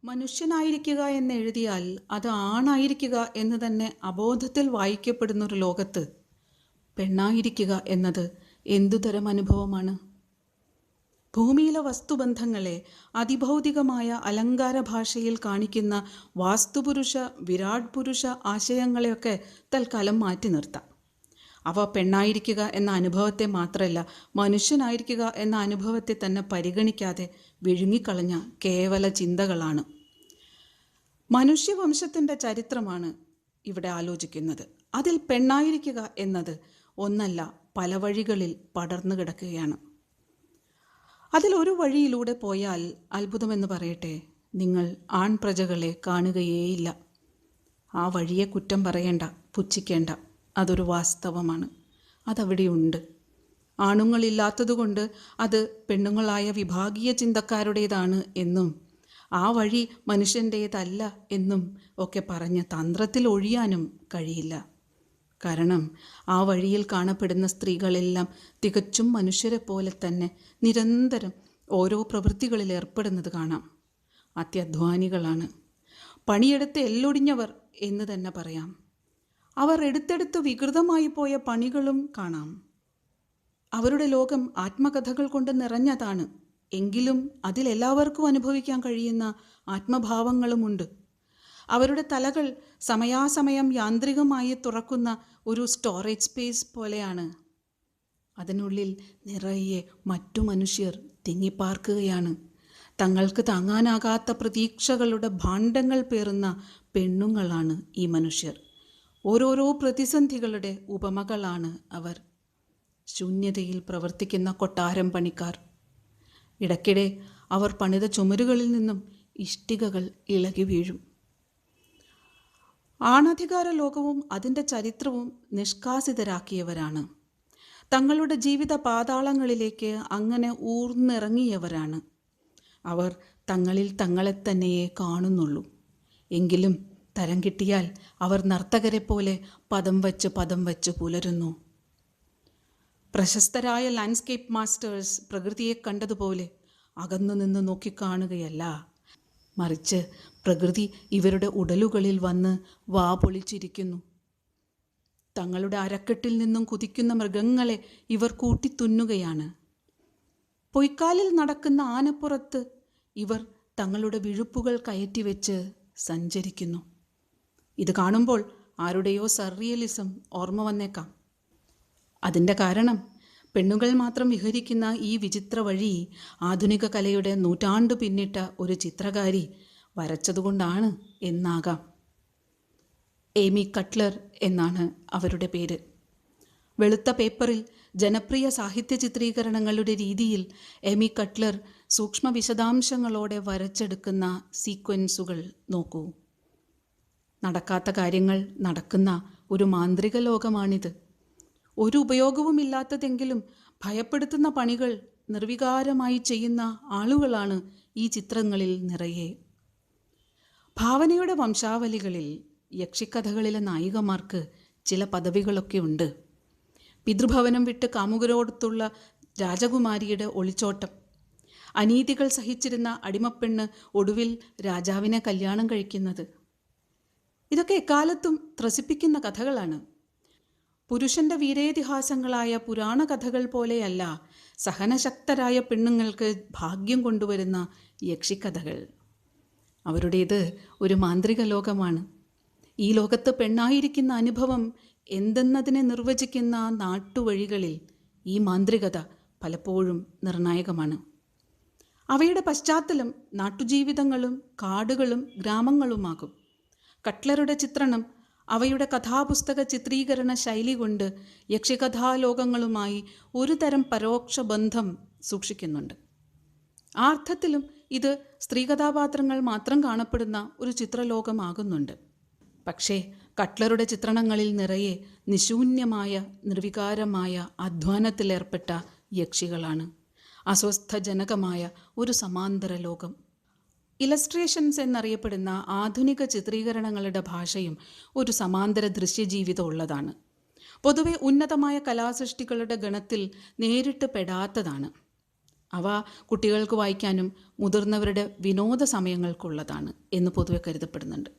മനുഷ്യനായിരിക്കുക എന്നെഴുതിയാൽ അത് ആണായിരിക്കുക എന്ന് തന്നെ അബോധത്തിൽ വായിക്കപ്പെടുന്നൊരു ലോകത്ത് പെണ്ണായിരിക്കുക എന്നത് എന്തുതരം അനുഭവമാണ്? ഭൂമിയിലെ വസ്തുബന്ധങ്ങളെ അതിഭൗതികമായ അലങ്കാര ഭാഷയിൽ കാണിക്കുന്ന വാസ്തുപുരുഷ വിരാട് പുരുഷ ആശയങ്ങളെയൊക്കെ തൽക്കാലം മാറ്റി നിർത്താം. അവ പെണ്ണായിരിക്കുക എന്ന അനുഭവത്തെ മാത്രമല്ല, മനുഷ്യനായിരിക്കുക എന്ന അനുഭവത്തെ തന്നെ പരിഗണിക്കാതെ വിഴുങ്ങിക്കളഞ്ഞ കേവല ചിന്തകളാണ്. മനുഷ്യവംശത്തിൻ്റെ ചരിത്രമാണ് ഇവിടെ ആലോചിക്കുന്നത്. അതിൽ പെണ്ണായിരിക്കുക എന്നത് ഒന്നല്ല, പല വഴികളിൽ പടർന്നു കിടക്കുകയാണ്. അതിലൊരു വഴിയിലൂടെ പോയാൽ അത്ഭുതമെന്ന് പറയട്ടെ, നിങ്ങൾ ആൺപ്രജകളെ കാണുകയേയില്ല. ആ വഴിയെ കുറ്റം പറയേണ്ട, പുച്ഛിക്കേണ്ട, അതൊരു വാസ്തവമാണ്. അതവിടെയുണ്ട്. ആണുങ്ങളില്ലാത്തതുകൊണ്ട് അത് പെണ്ണുങ്ങളായ വിഭാഗീയ ചിന്തക്കാരുടേതാണ് എന്നും ആ വഴി മനുഷ്യൻ്റേതല്ല എന്നും ഒക്കെ പറഞ്ഞ് തന്ത്രത്തിൽ ഒഴിയാനും കഴിയില്ല. കാരണം ആ വഴിയിൽ കാണപ്പെടുന്ന സ്ത്രീകളെല്ലാം തികച്ചും മനുഷ്യരെ പോലെ തന്നെ നിരന്തരം ഓരോ പ്രവൃത്തികളിൽ ഏർപ്പെടുന്നത് കാണാം. അത്യധ്വാനികളാണ്. പണിയെടുത്ത് എല്ലൊടിഞ്ഞവർ എന്ന് തന്നെ പറയാം. അവർ എടുത്തെടുത്ത് വികൃതമായി പോയ പണികളും കാണാം. അവരുടെ ലോകം ആത്മകഥകൾ കൊണ്ട് നിറഞ്ഞതാണ്. എങ്കിലും അതിലെല്ലാവർക്കും അനുഭവിക്കാൻ കഴിയുന്ന ആത്മഭാവങ്ങളുമുണ്ട്. അവരുടെ തലകൾ സമയാസമയം യാന്ത്രികമായി തുറക്കുന്ന ഒരു സ്റ്റോറേജ് സ്പേസ് പോലെയാണ്. അതിനുള്ളിൽ നിറയെ മറ്റു മനുഷ്യർ തിങ്ങിപ്പാർക്കുകയാണ്. തങ്ങൾക്ക് താങ്ങാനാകാത്ത പ്രതീക്ഷകളുടെ ഭാണ്ഡങ്ങൾ പേറുന്ന പെണ്ണുങ്ങളാണ് ഈ മനുഷ്യർ. ഓരോരോ പ്രതിസന്ധികളുടെ ഉപമകളാണ് അവർ. ശൂന്യതയിൽ പ്രവർത്തിക്കുന്ന കൊട്ടാരം പണിക്കാർ. ഇടയ്ക്കിടെ അവർ പണിത ചുമരുകളിൽ നിന്നും ഇഷ്ടികകൾ ഇളകി വീഴും. ആണധികാര ലോകവും അതിൻ്റെ ചരിത്രവും നിഷ്കാസിതരാക്കിയവരാണ്. തങ്ങളുടെ ജീവിത പാതാളങ്ങളിലേക്ക് അങ്ങനെ ഊർന്നിറങ്ങിയവരാണ്. അവർ തങ്ങളിൽ തങ്ങളെ തന്നെയേ കാണുന്നുള്ളൂ. എങ്കിലും തരം കിട്ടിയാൽ അവർ നർത്തകരെ പോലെ പദം വച്ച് പുലരുന്നു. പ്രശസ്തരായ ലാൻഡ്സ്കേപ്പ് മാസ്റ്റേഴ്സ് പ്രകൃതിയെ കണ്ടതുപോലെ അകന്നു നിന്ന് നോക്കിക്കാണുകയല്ല, മറിച്ച് പ്രകൃതി ഇവരുടെ ഉടലുകളിൽ വന്ന് വാ പൊളിച്ചിരിക്കുന്നു. തങ്ങളുടെ അരക്കെട്ടിൽ നിന്നും കുതിക്കുന്ന മൃഗങ്ങളെ ഇവർ കൂട്ടിത്തുന്നുകയാണ്. പൊയ്ക്കാലിൽ നടക്കുന്ന ആനപ്പുറത്ത് ഇവർ തങ്ങളുടെ വിഴുപ്പുകൾ കയറ്റിവെച്ച് സഞ്ചരിക്കുന്നു. ഇത് കാണുമ്പോൾ ആരുടെയോ സർറിയലിസം ഓർമ്മ വന്നേക്കാം. അതിൻ്റെ കാരണം പെണ്ണുകൾ മാത്രം വിഹരിക്കുന്ന ഈ വിചിത്ര വഴി ആധുനിക കലയുടെ നൂറ്റാണ്ടു പിന്നിട്ട ഒരു ചിത്രകാരി വരച്ചതുകൊണ്ടാണ് എന്നാകാം. ഏമി കട്ട്ലർ എന്നാണ് അവരുടെ പേര്. വെളുത്ത പേപ്പറിൽ ജനപ്രിയ സാഹിത്യ ചിത്രീകരണങ്ങളുടെ രീതിയിൽ ഏമി കട്ട്ലർ സൂക്ഷ്മ വിശദാംശങ്ങളോടെ വരച്ചെടുക്കുന്ന സീക്വൻസുകൾ നോക്കൂ. നടക്കാത്ത കാര്യങ്ങൾ നടക്കുന്ന ഒരു മാന്ത്രിക ലോകമാണിത്. ഒരു ഉപയോഗവുമില്ലാത്തതെങ്കിലും ഭയപ്പെടുത്തുന്ന പണികൾ നിർവികാരമായി ചെയ്യുന്ന ആളുകളാണ് ഈ ചിത്രങ്ങളിൽ നിറയെ. ഭാവനയുടെ വംശാവലികളിൽ യക്ഷിക്കഥകളിലെ നായികമാർക്ക് ചില പദവികളൊക്കെ ഉണ്ട്. പിതൃഭവനം വിട്ട് കാമുകരോടൊത്തുള്ള രാജകുമാരിയുടെ ഒളിച്ചോട്ടം, അനീതികൾ സഹിച്ചിരുന്ന അടിമപ്പെണ്ണ് ഒടുവിൽ രാജാവിനെ കല്യാണം കഴിക്കുന്നത്, ഇതൊക്കെ എക്കാലത്തും ത്രസിപ്പിക്കുന്ന കഥകളാണ്. പുരുഷൻ്റെ വീരേതിഹാസങ്ങളായ പുരാണ കഥകൾ പോലെയല്ല സഹനശക്തരായ പെണ്ണുങ്ങൾക്ക് ഭാഗ്യം കൊണ്ടുവരുന്ന യക്ഷിക്കഥകൾ. അവരുടേത് ഒരു മാന്ത്രിക ലോകമാണ്. ഈ ലോകത്ത് പെണ്ണായിരിക്കുന്ന അനുഭവം എന്തെന്നതിനെ നിർവചിക്കുന്ന നാട്ടുവഴികളിൽ ഈ മാന്ത്രികത പലപ്പോഴും നിർണായകമാണ്. അവയുടെ പശ്ചാത്തലം നാട്ടുജീവിതങ്ങളും കാടുകളും ഗ്രാമങ്ങളുമാകും. കട്ട്ലറുടെ ചിത്രണം അവയുടെ കഥാപുസ്തക ചിത്രീകരണ ശൈലി കൊണ്ട് യക്ഷികഥാലോകങ്ങളുമായി ഒരു തരം പരോക്ഷ ബന്ധം സൂക്ഷിക്കുന്നുണ്ട്. ആ അർത്ഥത്തിലും ഇത് സ്ത്രീകഥാപാത്രങ്ങൾ മാത്രം കാണപ്പെടുന്ന ഒരു ചിത്രലോകമാകുന്നുണ്ട്. പക്ഷേ കട്ട്ലറുടെ ചിത്രണങ്ങളിൽ നിറയെ നിശൂന്യമായ നിർവികാരമായ അധ്വാനത്തിലേർപ്പെട്ട യക്ഷികളാണ്. അസ്വസ്ഥജനകമായ ഒരു സമാന്തര ലോകം. ഇലസ്ട്രേഷൻസ് എന്നറിയപ്പെടുന്ന ആധുനിക ചിത്രീകരണങ്ങളുടെ ഭാഷയും ഒരു സമാന്തര ദൃശ്യജീവിതം ഉള്ളതാണ്. പൊതുവെ ഉന്നതമായ കലാസൃഷ്ടികളുടെ ഗണത്തിൽ നേരിട്ട് പെടാത്തതാണ്. അവ കുട്ടികൾക്ക് വായിക്കാനും മുതിർന്നവരുടെ വിനോദ സമയങ്ങൾക്കുള്ളതാണ് എന്ന് പൊതുവെ കരുതപ്പെടുന്നുണ്ട്.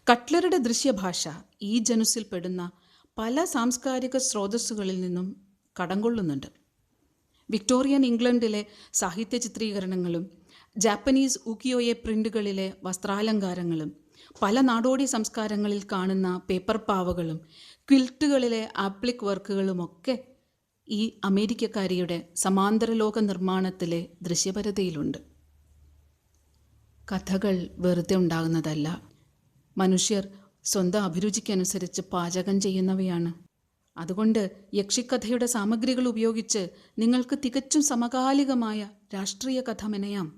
കട്ട്ലറുടെ ദൃശ്യഭാഷ ഈ ജനുസിൽപ്പെടുന്ന പല സാംസ്കാരിക സ്രോതസ്സുകളിൽ നിന്നും കടം കൊള്ളുന്നുണ്ട്. വിക്ടോറിയൻ ഇംഗ്ലണ്ടിലെ സാഹിത്യ ചിത്രീകരണങ്ങളും ജാപ്പനീസ് ഉക്കിയോയെ പ്രിൻ്റുകളിലെ വസ്ത്രാലങ്കാരങ്ങളും പല നാടോടി സംസ്കാരങ്ങളിൽ കാണുന്ന പേപ്പർ പാവകളും ക്വിൽറ്റുകളിലെ ആപ്ലിക് വർക്കുകളുമൊക്കെ ഈ അമേരിക്കക്കാരിയുടെ സമാന്തര ലോക നിർമ്മാണത്തിലെ ദൃശ്യപരതയിലുണ്ട്. കഥകൾ വെറുതെ ഉണ്ടാകുന്നതല്ല, മനുഷ്യർ സ്വന്തം അഭിരുചിക്കനുസരിച്ച് പാചകം ചെയ്യുന്നവയാണ്. അതുകൊണ്ട് യക്ഷിക്കഥയുടെ സാമഗ്രികൾ ഉപയോഗിച്ച് നിങ്ങൾക്ക് തികച്ചും സമകാലികമായ രാഷ്ട്രീയ കഥ മെനയാം.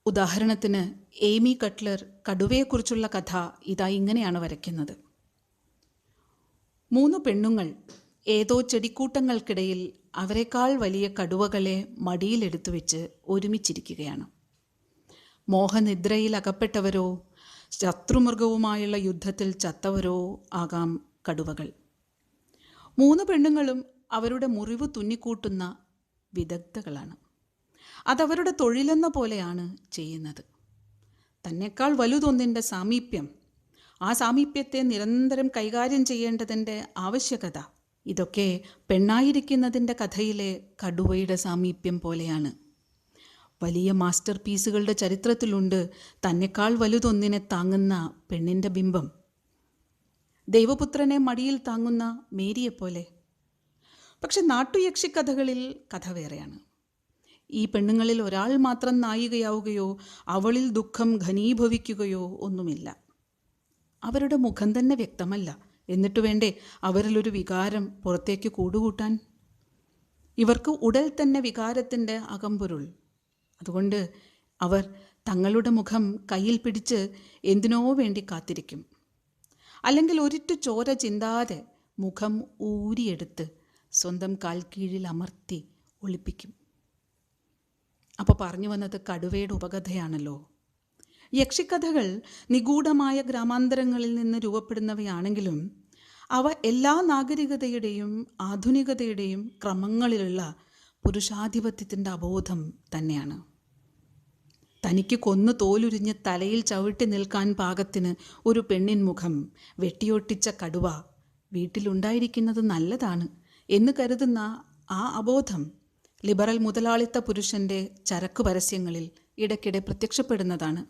ഉദാഹരണത്തിന് ഏമി കട്ട്ലർ കടുവയെക്കുറിച്ചുള്ള കഥ ഇതാ ഇങ്ങനെയാണ് വരയ്ക്കുന്നത്. 3 പെണ്ണുങ്ങൾ ഏതോ ചെടിക്കൂട്ടങ്ങൾക്കിടയിൽ അവരെക്കാൾ വലിയ കടുവകളെ മടിയിലെടുത്തു വെച്ച് ഒരുമിച്ചിരിക്കുകയാണ്. മോഹനിദ്രയിൽ അകപ്പെട്ടവരോ ശത്രുമൃഗവുമായുള്ള യുദ്ധത്തിൽ ചത്തവരോ ആകാം കടുവകൾ. 3 പെണ്ണുങ്ങളും അവരുടെ മുറിവ് തുന്നിക്കൂട്ടുന്ന വിദഗ്ധകളാണ്. അതവരുടെ തൊഴിലെന്ന പോലെയാണ് ചെയ്യുന്നത്. തന്നെക്കാൾ വലുതൊന്നിൻ്റെ സാമീപ്യം, ആ സാമീപ്യത്തെ നിരന്തരം കൈകാര്യം ചെയ്യേണ്ടതിൻ്റെ ആവശ്യകത, ഇതൊക്കെ പെണ്ണായിരിക്കുന്നതിൻ്റെ കഥയിലെ കടുവയുടെ സാമീപ്യം പോലെയാണ്. വലിയ മാസ്റ്റർ പീസുകളുടെ ചരിത്രത്തിലുണ്ട് തന്നെക്കാൾ വലുതൊന്നിനെ താങ്ങുന്ന പെണ്ണിൻ്റെ ബിംബം. ദൈവപുത്രനെ മടിയിൽ താങ്ങുന്ന മേരിയെപ്പോലെ. പക്ഷെ നാട്ടുയക്ഷിക്കഥകളിൽ കഥ വേറെയാണ്. ഈ പെണ്ണുങ്ങളിൽ ഒരാൾ മാത്രം നായികയാവുകയോ അവളിൽ ദുഃഖം ഘനീഭവിക്കുകയോ ഒന്നുമില്ല. അവരുടെ മുഖം തന്നെ വ്യക്തമല്ല, എന്നിട്ട് വേണ്ടേ അവരിലൊരു വികാരം പുറത്തേക്ക് കൂടുകൂട്ടാൻ. ഇവർക്ക് ഉടൽ തന്നെ വികാരത്തിൻ്റെ അകമ്പൊരുൾ. അതുകൊണ്ട് അവർ തങ്ങളുടെ മുഖം കയ്യിൽ പിടിച്ച് എന്തിനോ വേണ്ടി കാത്തിരിക്കും. അല്ലെങ്കിൽ ഒരിറ്റു ചോര ചിന്താതെ മുഖം ഊരിയെടുത്ത് സ്വന്തം കാൽക്കീഴിൽ അമർത്തി ഒളിപ്പിക്കും. അപ്പോൾ പറഞ്ഞു വന്നത് കടുവയുടെ ഉപകഥയാണല്ലോ. യക്ഷിക്കഥകൾ നിഗൂഢമായ ഗ്രാമാന്തരങ്ങളിൽ നിന്ന് രൂപപ്പെടുന്നവയാണെങ്കിലും അവ എല്ലാ നാഗരികതയുടെയും ആധുനികതയുടെയും ക്രമങ്ങളിലുള്ള പുരുഷാധിപത്യത്തിൻ്റെ അബോധം തന്നെയാണ്. തനിക്ക് കൊന്നു തോലുരിഞ്ഞ് തലയിൽ ചവിട്ടി നിൽക്കാൻ പാകത്തിന് ഒരു പെണ്ണിൻ മുഖം വെട്ടിയൊട്ടിച്ച കടുവ വീട്ടിലുണ്ടായിരിക്കുന്നത് നല്ലതാണ് എന്ന് കരുതുന്ന ആ അബോധം ലിബറൽ മുതലാളിത്ത പുരുഷൻ്റെ ചരക്ക് പരസ്യങ്ങളിൽ ഇടയ്ക്കിടെ പ്രത്യക്ഷപ്പെടുന്നതാണ്.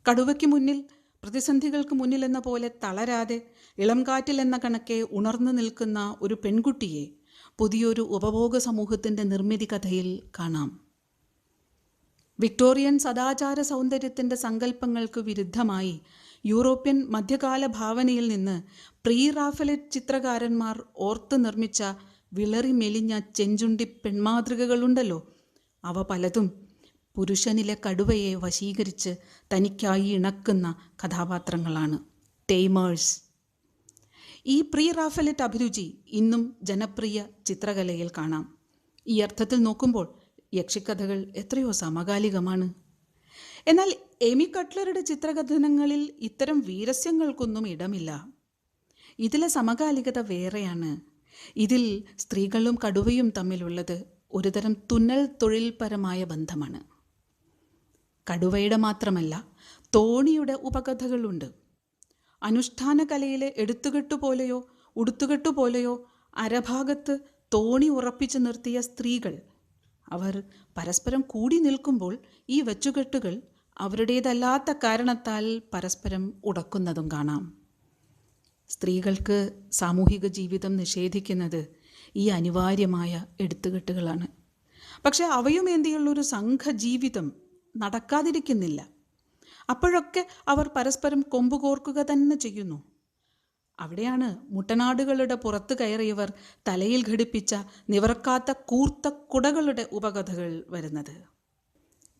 കടുവയ്ക്ക് മുന്നിൽ, പ്രതിസന്ധികൾക്ക് മുന്നിലെന്ന പോലെ തളരാതെ ഇളം കാറ്റിലെന്ന കണക്കെ ഉണർന്നു നിൽക്കുന്ന ഒരു പെൺകുട്ടിയെ പുതിയൊരു ഉപഭോഗ സമൂഹത്തിൻ്റെ നിർമ്മിതി കഥയിൽ കാണാം. വിക്ടോറിയൻ സദാചാര സൗന്ദര്യത്തിൻ്റെ സങ്കല്പങ്ങൾക്ക് വിരുദ്ധമായി യൂറോപ്യൻ മധ്യകാല ഭാവനയിൽ നിന്ന് പ്രീ റാഫലറ്റ് ചിത്രകാരന്മാർ ഓർത്ത് നിർമ്മിച്ച വിളറി മെലിഞ്ഞ ചെഞ്ചുണ്ടി പെൺമാതൃകകളുണ്ടല്ലോ, അവ പലതും പുരുഷനിലെ കടുവയെ വശീകരിച്ച് തനിക്കായി ഇണക്കുന്ന കഥാപാത്രങ്ങളാണ്, ടേമേഴ്സ്. ഈ പ്രീ റാഫലറ്റ് അഭിരുചി ഇന്നും ജനപ്രിയ ചിത്രകലയിൽ കാണാം. ഈ അർത്ഥത്തിൽ നോക്കുമ്പോൾ യക്ഷിക്കഥകൾ എത്രയോ സമകാലികമാണ്. എന്നാൽ ഏമി കട്ട്ലറുടെ ചിത്രകഥനങ്ങളിൽ ഇത്തരം വീരസ്യങ്ങൾക്കൊന്നും ഇടമില്ല. ഇതിലെ സമകാലികത വേറെയാണ്. ഇതിൽ സ്ത്രീകളും കടുവയും തമ്മിലുള്ളത് ഒരുതരം തുന്നൽ തൊഴിൽപരമായ ബന്ധമാണ്. കടുവയുടെ മാത്രമല്ല, തോണിയുടെ ഉപകഥകളുണ്ട്. അനുഷ്ഠാന കലയിലെ എടുത്തുകെട്ടുപോലെയോ ഉടുത്തുകെട്ടുപോലെയോ അരഭാഗത്ത് തോണി ഉറപ്പിച്ചു നിർത്തിയ സ്ത്രീകൾ, അവർ പരസ്പരം കൂടി നിൽക്കുമ്പോൾ ഈ വെച്ചുകെട്ടുകൾ അവരുടേതല്ലാത്ത കാരണത്താൽ പരസ്പരം ഉടക്കുന്നതും കാണാം. സ്ത്രീകൾക്ക് സാമൂഹിക ജീവിതം നിഷേധിക്കുന്നത് ഈ അനിവാര്യമായ എടുത്തുകെട്ടുകളാണ്. പക്ഷെ അവയുമേന്തിയുള്ളൊരു സംഘജീവിതം നടക്കാതിരിക്കുന്നില്ല. അപ്പോഴൊക്കെ അവർ പരസ്പരം കൊമ്പുകോർക്കുക തന്നെ ചെയ്യുന്നു. അവിടെയാണ് മുട്ടനാടുകളുടെ പുറത്ത് കയറിയവർ തലയിൽ ഘടിപ്പിച്ച നിവർക്കാത്ത കൂർത്ത കുടകളുടെ ഉപകഥകൾ വരുന്നത്.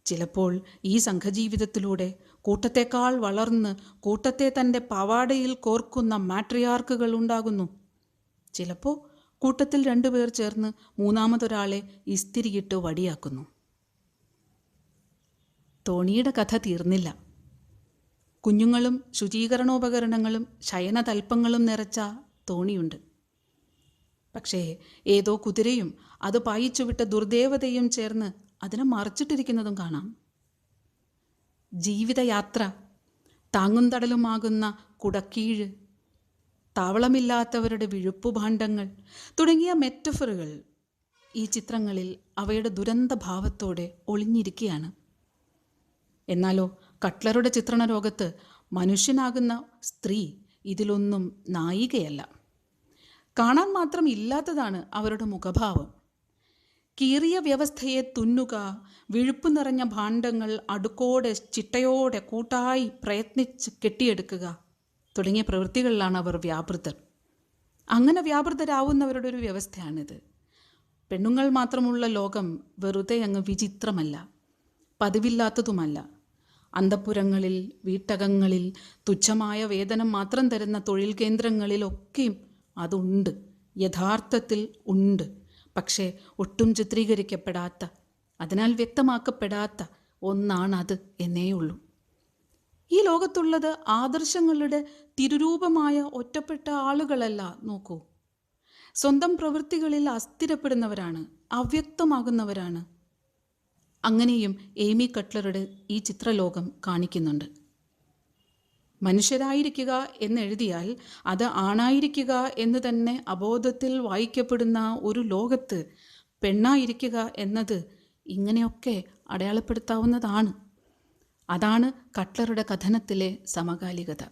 ചിലപ്പോൾ ഈ സംഘജീവിതത്തിലൂടെ കൂട്ടത്തേക്കാൾ വളർന്ന് കൂട്ടത്തെ തൻ്റെ പാവാടയിൽ കോർക്കുന്ന മാട്രിയാർക്കുകൾ ഉണ്ടാകുന്നു. ചിലപ്പോൾ കൂട്ടത്തിൽ 2 പേർ ചേർന്ന് മൂന്നാമതൊരാളെ ഇസ്തിരിയിട്ട് വടിയാക്കുന്നു. തോണിയുടെ കഥ തീർന്നില്ല. കുഞ്ഞുങ്ങളും ശുചീകരണോപകരണങ്ങളും ശയനതൽപ്പങ്ങളും നിറച്ച തോണിയുണ്ട്. പക്ഷേ ഏതോ കുതിരയും അത് പായിച്ചുവിട്ട ദുർദേവതയും ചേർന്ന് അതിനെ മറിച്ചിട്ടിരിക്കുന്നതും കാണാം. ജീവിതയാത്ര, താങ്ങുംതടലുമാകുന്ന കുടക്കീഴ്, താവളമില്ലാത്തവരുടെ വിഴുപ്പുഭാണ്ഡങ്ങൾ തുടങ്ങിയ മെറ്റഫറുകൾ ഈ ചിത്രങ്ങളിൽ അവയുടെ ദുരന്തഭാവത്തോടെ ഒളിഞ്ഞിരിക്കുകയാണ്. എന്നാലോ കട്ട്ലറുടെ ചിത്രണലോകത്ത് മനുഷ്യനാകുന്ന സ്ത്രീ ഇതിലൊന്നും നായികയല്ല. കാണാൻ മാത്രം ഇല്ലാത്തതാണ് അവരുടെ മുഖഭാവം. കീറിയ വ്യവസ്ഥയെ തുന്നുക, വിഴുപ്പ് നിറഞ്ഞ ഭാണ്ഡങ്ങൾ അടുക്കോടെ ചിട്ടയോടെ കൂട്ടായി പ്രയത്നിച്ച് കെട്ടിയെടുക്കുക തുടങ്ങിയ പ്രവൃത്തികളിലാണ് അവർ വ്യാപൃതർ. അങ്ങനെ വ്യാപൃതരാവുന്നവരുടെ ഒരു വ്യവസ്ഥയാണിത്. പെണ്ണുങ്ങൾ മാത്രമുള്ള ലോകം വെറുതെ അങ്ങ് വിചിത്രമല്ല, പതിവില്ലാത്തതുമല്ല. അന്തഃപുരങ്ങളിൽ, വീട്ടകങ്ങളിൽ, തുച്ഛമായ വേതനം മാത്രം തരുന്ന തൊഴിൽ കേന്ദ്രങ്ങളിലൊക്കെയും അതുണ്ട്, യഥാർത്ഥത്തിൽ ഉണ്ട്. പക്ഷേ ഒട്ടും ചിത്രീകരിക്കപ്പെടാത്ത, അതിനാൽ വ്യക്തമാക്കപ്പെടാത്ത ഒന്നാണത് എന്നേയുള്ളൂ. ഈ ലോകത്തുള്ളത് ആദർശങ്ങളുടെ തിരുരൂപമായ ഒറ്റപ്പെട്ട ആളുകളല്ല. നോക്കൂ, സ്വന്തം പ്രവൃത്തികളിൽ അസ്ഥിരപ്പെടുന്നവരാണ്, അവ്യക്തമാകുന്നവരാണ്. അങ്ങനെയും ഏമി കട്ട്ലറുടെ ഈ ചിത്രലോകം കാണിക്കുന്നുണ്ട്. മനുഷ്യരായിരിക്കുക എന്നെഴുതിയാൽ അത് ആണായിരിക്കുക എന്ന് തന്നെ അബോധത്തിൽ വായിക്കപ്പെടുന്ന ഒരു ലോകത്ത് പെണ്ണായിരിക്കുക എന്നത് ഇങ്ങനെയൊക്കെ അടയാളപ്പെടുത്താവുന്നതാണ്. അതാണ് കട്ട്ലറുടെ കഥനത്തിലെ സമകാലികത.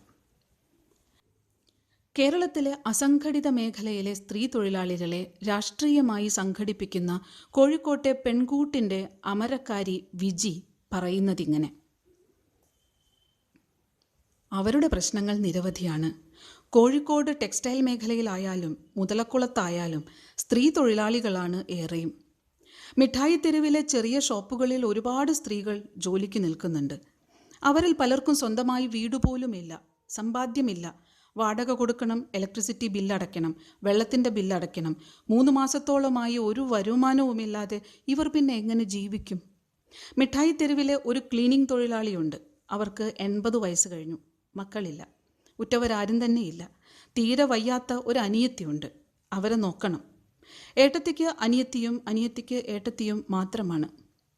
കേരളത്തിലെ അസംഘടിത മേഖലയിലെ സ്ത്രീ തൊഴിലാളികളെ രാഷ്ട്രീയമായി സംഘടിപ്പിക്കുന്ന കോഴിക്കോട്ടെ പെൺകൂട്ടിൻ്റെ അമരക്കാരി വിജി പറയുന്നതിങ്ങനെ: അവരുടെ പ്രശ്നങ്ങൾ നിരവധിയാണ്. കോഴിക്കോട് ടെക്സ്റ്റൈൽ മേഖലയിലായാലും മുതലക്കുളത്തായാലും സ്ത്രീ തൊഴിലാളികളാണ് ഏറെയും. മിഠായി തെരുവിലെ ചെറിയ ഷോപ്പുകളിൽ ഒരുപാട് സ്ത്രീകൾ ജോലിക്ക് നിൽക്കുന്നുണ്ട്. അവരിൽ പലർക്കും സ്വന്തമായി വീടുപോലുമില്ല, സമ്പാദ്യമില്ല. വാടക കൊടുക്കണം, ഇലക്ട്രിസിറ്റി ബില്ലടയ്ക്കണം, വെള്ളത്തിൻ്റെ ബില്ലടയ്ക്കണം. 3 മാസത്തോളമായി ഒരു വരുമാനവുമില്ലാതെ ഇവർ പിന്നെ എങ്ങനെ ജീവിക്കും? മിഠായി തെരുവിലെ ഒരു ക്ലീനിങ് തൊഴിലാളിയുണ്ട്. അവർക്ക് 80 വയസ്സ് കഴിഞ്ഞു. മക്കളില്ല, ഉറ്റവരാരും തന്നെയില്ല. തീരെ വയ്യാത്ത ഒരു അനിയത്തിയുണ്ട്. അവരെ നോക്കണം. ഏട്ടത്തിക്ക് അനിയത്തിയും അനിയത്തിക്ക് ഏട്ടത്തിയും മാത്രമാണ്.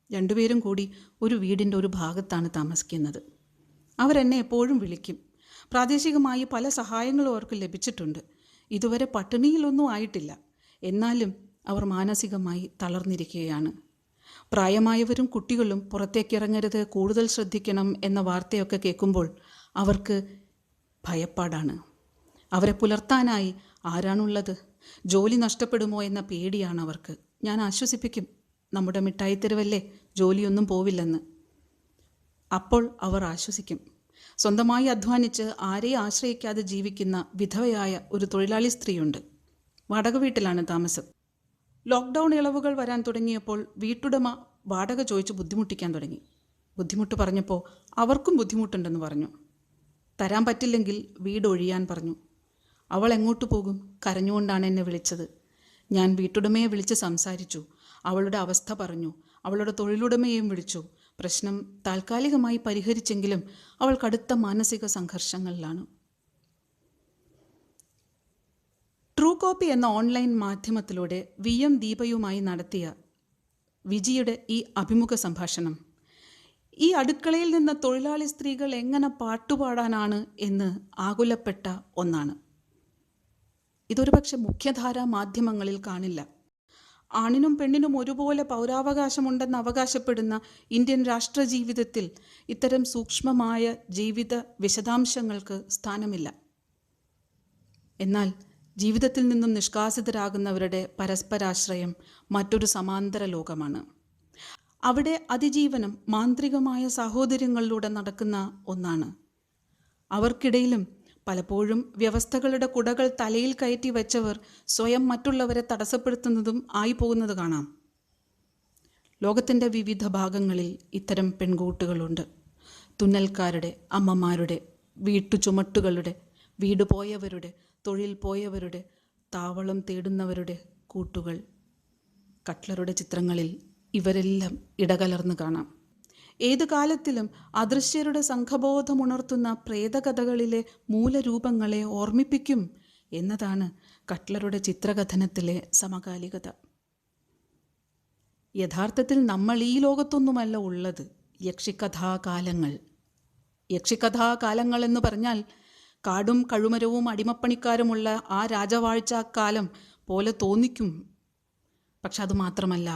രണ്ടുപേരും കൂടി ഒരു വീടിൻ്റെ ഒരു ഭാഗത്താണ് താമസിക്കുന്നത്. അവരെന്നെ എപ്പോഴും വിളിക്കും. പ്രാദേശികമായി പല സഹായങ്ങളും അവർക്ക് ലഭിച്ചിട്ടുണ്ട്. ഇതുവരെ പട്ടിണിയിലൊന്നും ആയിട്ടില്ല. എന്നാലും അവർ മാനസികമായി തളർന്നിരിക്കുകയാണ്. പ്രായമായവരും കുട്ടികളും പുറത്തേക്കിറങ്ങരുത്, കൂടുതൽ ശ്രദ്ധിക്കണം എന്ന വാർത്തയൊക്കെ കേൾക്കുമ്പോൾ അവർക്ക് ഭയപ്പാടാണ്. അവരെ പുലർത്താനായി ആരാണുള്ളത്? ജോലി നഷ്ടപ്പെടുമോ എന്ന പേടിയാണ് അവർക്ക്. ഞാൻ ആശ്വസിപ്പിക്കും, നമ്മുടെ മിഠായി തെരുവല്ലേ, ജോലിയൊന്നും പോവില്ലെന്ന്. അപ്പോൾ അവർ ആശ്വസിക്കും. സ്വന്തമായി അധ്വാനിച്ച് ആരെയും ആശ്രയിക്കാതെ ജീവിക്കുന്ന വിധവയായ ഒരു തൊഴിലാളി സ്ത്രീയുണ്ട്. വാടക വീട്ടിലാണ് താമസം. ലോക്ക്ഡൗൺ ഇളവുകൾ വരാൻ തുടങ്ങിയപ്പോൾ വീട്ടുടമ വാടക ചോദിച്ച് ബുദ്ധിമുട്ടിക്കാൻ തുടങ്ങി. ബുദ്ധിമുട്ട് പറഞ്ഞപ്പോൾ അവർക്കും ബുദ്ധിമുട്ടുണ്ടെന്ന് പറഞ്ഞു. തരാൻ പറ്റില്ലെങ്കിൽ വീട് ഒഴിയാൻ പറഞ്ഞു. അവൾ എങ്ങോട്ട് പോകും? കരഞ്ഞുകൊണ്ടാണ് എന്നെ വിളിച്ചത്. ഞാൻ വീട്ടുടമയെ വിളിച്ച് സംസാരിച്ചു. അവളുടെ അവസ്ഥ പറഞ്ഞു. അവളുടെ തൊഴിലുടമയെയും വിളിച്ചു. പ്രശ്നം താൽക്കാലികമായി പരിഹരിച്ചെങ്കിലും അവൾ കടുത്ത മാനസിക സംഘർഷങ്ങളിലാണ്. ട്രൂ കോപ്പി എന്ന ഓൺലൈൻ മാധ്യമത്തിലൂടെ VM ദീപയുമായി നടത്തിയ വിജിയുടെ ഈ അഭിമുഖ സംഭാഷണം ഈ അടുക്കളയിൽ നിന്ന് തൊഴിലാളി സ്ത്രീകൾ എങ്ങനെ പാട്ടുപാടാനാണ് എന്ന് ആകുലപ്പെട്ട ഒന്നാണ്. ഇതൊരു പക്ഷെ മുഖ്യധാരാ മാധ്യമങ്ങളിൽ കാണില്ല. ആണിനും പെണ്ണിനും ഒരുപോലെ പൗരാവകാശമുണ്ടെന്ന് അവകാശപ്പെടുന്ന ഇന്ത്യൻ രാഷ്ട്രജീവിതത്തിൽ ഇത്തരം സൂക്ഷ്മമായ ജീവിത വിശദാംശങ്ങൾക്ക് സ്ഥാനമില്ല. എന്നാൽ ജീവിതത്തിൽ നിന്നും നിഷ്കാസിതരാകുന്നവരുടെ പരസ്പരാശ്രയം മറ്റൊരു സമാന്തര ലോകമാണ്. അവിടെ അതിജീവനം മാന്ത്രികമായ സാഹോദര്യങ്ങളിലൂടെ നടക്കുന്ന ഒന്നാണ്. അവർക്കിടയിലും പലപ്പോഴും വ്യവസ്ഥകളുടെ കുടകൾ തലയിൽ കയറ്റി വെച്ചവർ സ്വയം മറ്റുള്ളവരെ തടസ്സപ്പെടുത്തുന്നതും ആയി പോകുന്നത് കാണാം. ലോകത്തിൻ്റെ വിവിധ ഭാഗങ്ങളിൽ ഇത്തരം പെൺകൂട്ടുകളുണ്ട്. തുന്നൽക്കാരുടെ, അമ്മമാരുടെ, വീട്ടുചുമട്ടുകളുടെ, വീട് പോയവരുടെ, തൊഴിൽ പോയവരുടെ, താവളം തേടുന്നവരുടെ കൂട്ടുകൾ. കട്ട്ലറുടെ ചിത്രങ്ങളിൽ ഇവരെല്ലാം ഇടകലർന്ന് കാണാം. ഏതു കാലത്തിലും അദൃശ്യരുടെ സംഘബോധമുണർത്തുന്ന പ്രേതകഥകളിലെ മൂലരൂപങ്ങളെ ഓർമ്മിപ്പിക്കും എന്നതാണ് കട്ട്ലറുടെ ചിത്രകഥനത്തിലെ സമകാലികത. യഥാർത്ഥത്തിൽ നമ്മൾ ഈ ലോകത്തൊന്നുമല്ല ഉള്ളത്. യക്ഷിക്കഥാകാലങ്ങൾ. യക്ഷിക്കഥാകാലങ്ങൾ എന്ന് പറഞ്ഞാൽ കാടും കഴുമരവും അടിമപ്പണിക്കാരുമുള്ള ആ രാജവാഴ്ചക്കാലം പോലെ തോന്നിക്കും. പക്ഷെ അതുമാത്രമല്ല,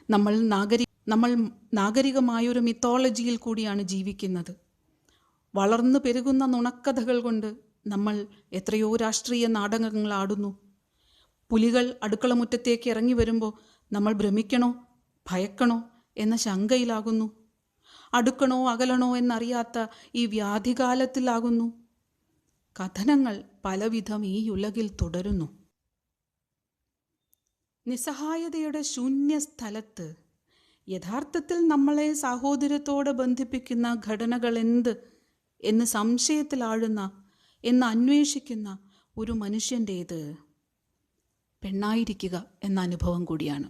നമ്മൾ നാഗരികമായൊരു മിത്തോളജിയിൽ കൂടിയാണ് ജീവിക്കുന്നത്. വളർന്നു പെരുകുന്ന നുണക്കഥകൾ കൊണ്ട് നമ്മൾ എത്രയോ രാഷ്ട്രീയ നാടകങ്ങൾ ആടുന്നു. പുലികൾ അടുക്കളമുറ്റത്തേക്ക് ഇറങ്ങി വരുമ്പോൾ നമ്മൾ ഭ്രമിക്കണോ ഭയക്കണോ എന്ന ശങ്കയിലാകുന്നു. അടുക്കണോ അകലണോ എന്നറിയാത്ത ഈ വ്യാധികാലത്തിലാകുന്നു. കഥനങ്ങൾ പലവിധം ഈ ഉലകിൽ തുടരുന്നു. നിസ്സഹായതയുടെ ശൂന്യ സ്ഥലത്ത് യഥാർത്ഥത്തിൽ നമ്മളെ സാഹോദര്യത്തോടെ ബന്ധിപ്പിക്കുന്ന ഘടനകൾ എന്ത് എന്ന് സംശയത്തിലാഴുന്ന, എന്ന് അന്വേഷിക്കുന്ന ഒരു മനുഷ്യൻ്റേത് പെണ്ണായിരിക്കുക എന്ന അനുഭവം കൂടിയാണ്.